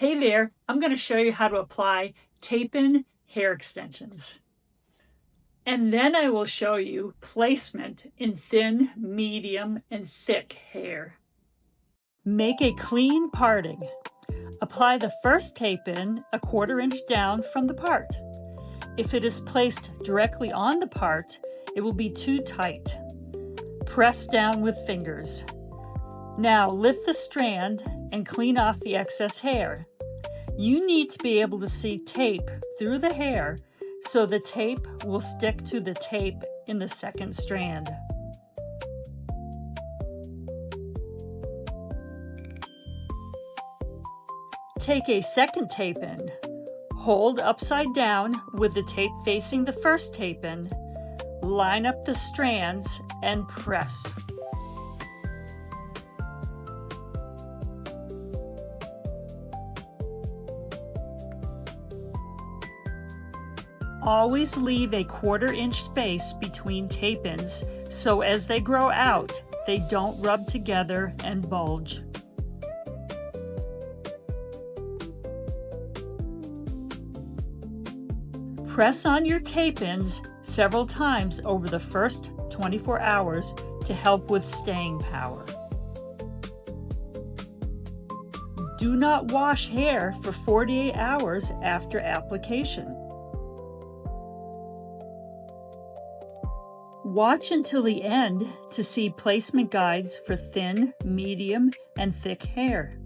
Hey there, I'm going to show you how to apply tape-in hair extensions. And then I will show you placement in thin, medium, and thick hair. Make a clean parting. Apply the first tape-in a 1/4 inch down from the part. If it is placed directly on the part, it will be too tight. Press down with fingers. Now lift the strand and clean off the excess hair. You need to be able to see tape through the hair so the tape will stick to the tape in the second strand. Take a second tape-in. Hold upside down with the tape facing the first tape-in. Line up the strands and press. Always leave a 1/4 inch space between tape-ins so as they grow out, they don't rub together and bulge. Press on your tape-ins several times over the first 24 hours to help with staying power. Do not wash hair for 48 hours after application. Watch until the end to see placement guides for thin, medium, and thick hair.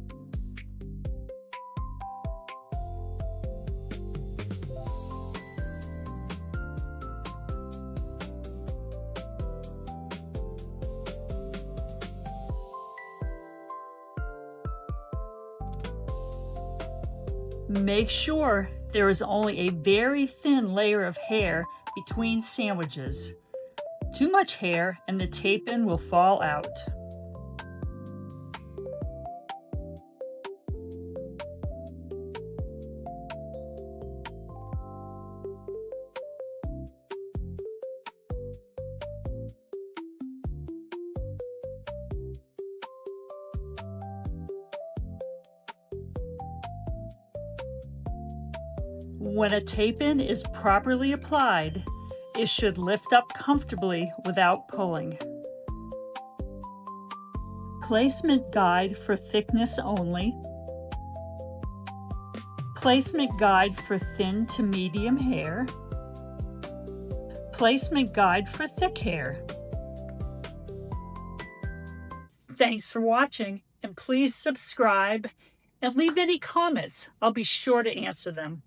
Make sure there is only a very thin layer of hair between sandwiches. Too much hair and the tape-in will fall out. When a tape-in is properly applied, it should lift up comfortably without pulling. Placement guide for thickness only. Placement guide for thin to medium hair. Placement guide for thick hair. Thanks for watching, and please subscribe and leave any comments. I'll be sure to answer them.